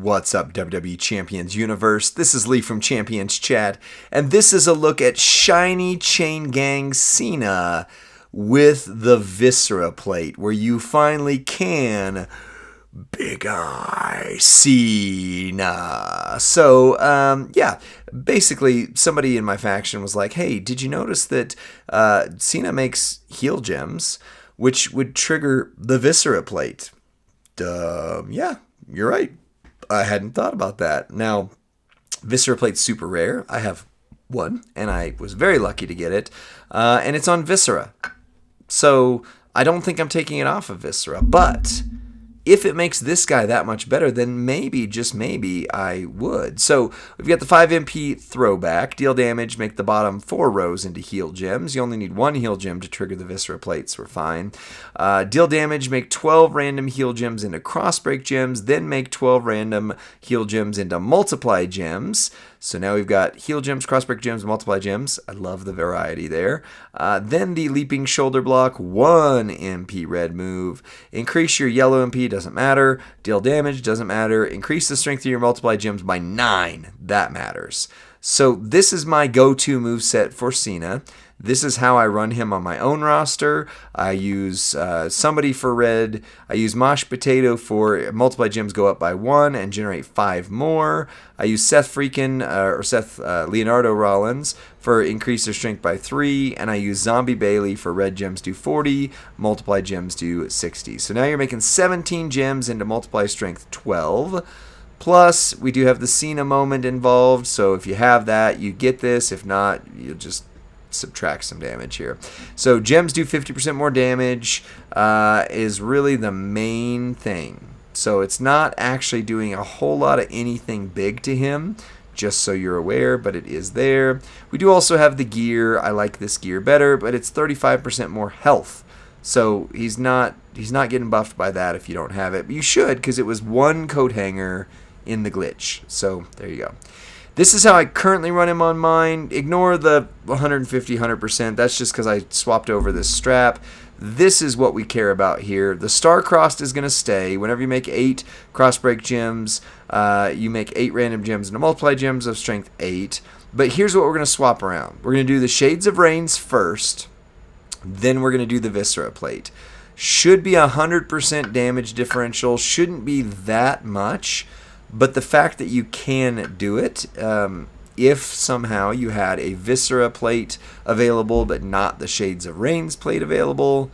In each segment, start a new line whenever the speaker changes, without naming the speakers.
What's up, WWE Champions Universe? This is Lee from Champions Chat, and this is a look at Shiny Chain Gang Cena with the Viscera plate, where you finally can Big Eye Cena. So, yeah, basically somebody in my faction was like, hey, did you notice that Cena makes heel gems, which would trigger the Viscera plate? Yeah, you're right. I hadn't thought about that. Now, Viscera plate's super rare. I have one, and I was very lucky to get it. And it's on Viscera. So I don't think I'm taking it off of Viscera. But if it makes this guy that much better, then maybe, just maybe, I would. So we've got the 5 MP throwback. Deal damage, make the bottom 4 rows into heal gems. You only need 1 heal gem to trigger the Viscera plates. We're fine. Deal damage, make 12 random heal gems into crossbreak gems. Then make 12 random heal gems into multiply gems. So now we've got heal gems, crossbreak gems, multiply gems. I love the variety there. Then the leaping shoulder block, 1 MP red move. Increase your yellow MP, doesn't matter. Deal damage, doesn't matter. Increase the strength of your multiply gems by 9. That matters. So this is my go-to moveset for Cena. This is how I run him on my own roster. I use somebody for red. I use Mosh Potato for multiply gems go up by 1 and generate 5 more. I use Seth Leonardo Rollins for increase their strength by 3. And I use Zombie Bailey for red gems do 40, multiply gems do 60. So now you're making 17 gems into multiply strength 12. Plus, we do have the Cena moment involved. So if you have that, you get this. If not, you'll just subtract some damage here. So gems do 50% more damage is really the main thing. So it's not actually doing a whole lot of anything big to him, just so you're aware, but it is there. We do also have the gear. I like this gear better, but it's 35% more health. So he's not getting buffed by that if you don't have it. But you should, because it was 1 coat hanger in the glitch. So there you go. This is how I currently run him on mine. Ignore the 150, 100%. That's just because I swapped over this strap. This is what we care about here. The star-crossed is going to stay. Whenever you make 8 crossbreak gems, you make 8 random gems into multiply gems of strength 8. But here's what we're going to swap around. We're going to do the Shades of Rains first. Then we're going to do the Viscera plate. Should be 100% damage differential. Shouldn't be that much. But the fact that you can do it, if somehow you had a Viscera plate available but not the Shades of Rains plate available,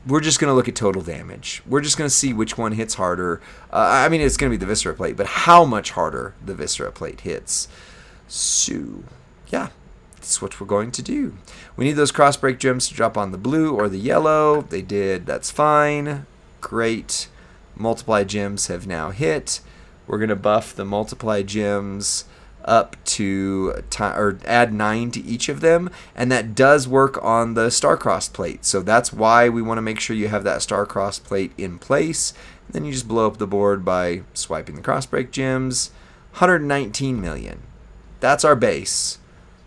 we're just going to look at total damage. We're just going to see which one hits harder. I mean, it's going to be the Viscera plate, but how much harder the Viscera plate hits. So, yeah, that's what we're going to do. We need those crossbreak gems to drop on the blue or the yellow. They did. That's fine. Great. Multiply gems have now hit. We're going to buff the multiply gems up to or add 9 to each of them, and that does work on the star-crossed plate. So that's why we want to make sure you have that star-crossed plate in place. And then you just blow up the board by swiping the crossbreak gems. 119 million. That's our base.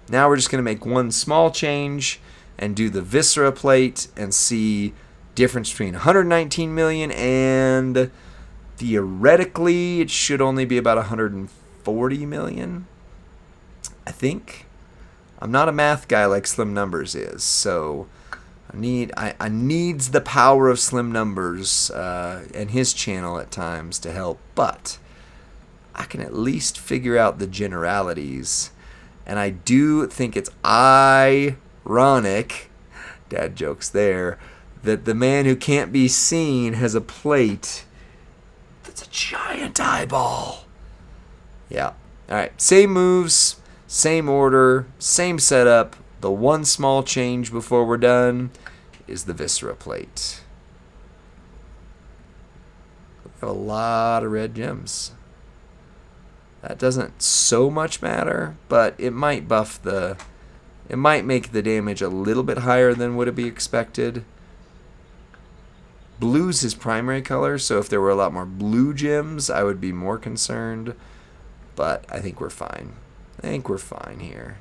Now we're just going to make one small change and do the Viscera plate and see difference between 119 million and theoretically it should only be about 140 million, I think. I'm not a math guy like Slim Numbers is, so I needs the power of Slim Numbers and his channel at times to help, but I can at least figure out the generalities, and I do think it's ironic, dad jokes there, that the man who can't be seen has a plate that's a giant eyeball. Yeah. All right. Same moves, same order, same setup. The one small change before we're done is the Viscera plate. We have a lot of red gems. That doesn't so much matter, but it might buff the... It might make the damage a little bit higher than would be expected. Blue's his primary color, so if there were a lot more blue gems, I would be more concerned. But I think we're fine. I think we're fine here.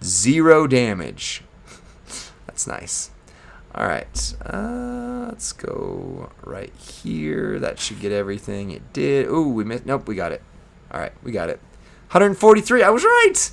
0 damage. That's nice. All right. Let's go right here. That should get everything. It did. Ooh, we missed. Nope, we got it. All right, we got it. 143. I was right.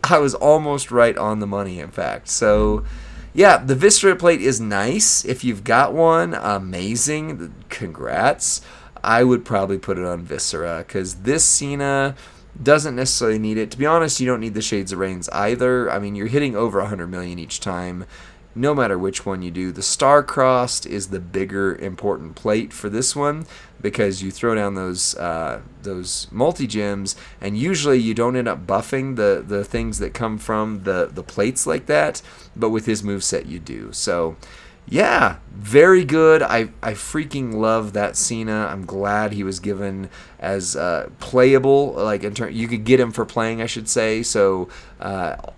I was almost right on the money, in fact. So, yeah, the Viscera plate is nice. If you've got one, amazing. Congrats. I would probably put it on Viscera because this Cena doesn't necessarily need it. To be honest, you don't need the Shades of Reigns either. I mean, you're hitting over 100 million each time, no matter which one you do. The Star-Crossed is the bigger, important plate for this one because you throw down those multi-gems, and usually you don't end up buffing the things that come from the plates like that, but with his moveset you do. So, yeah, very good. I freaking love that Cena. I'm glad he was given as playable. Like you could get him for playing, I should say. So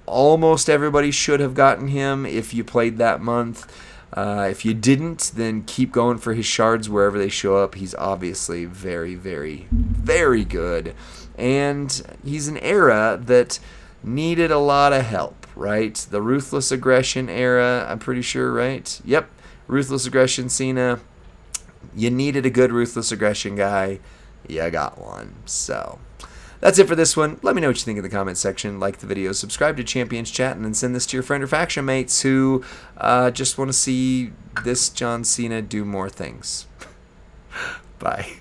almost everybody should have gotten him if you played that month. If you didn't, then keep going for his shards wherever they show up. He's obviously very, very, very good. And he's an era that needed a lot of help. Right? The Ruthless Aggression era, I'm pretty sure, right? Yep. Ruthless Aggression Cena. You needed a good Ruthless Aggression guy. You got one. So, that's it for this one. Let me know what you think in the comments section. Like the video, subscribe to Champions Chat, and then send this to your friend or faction mates who just want to see this John Cena do more things. Bye.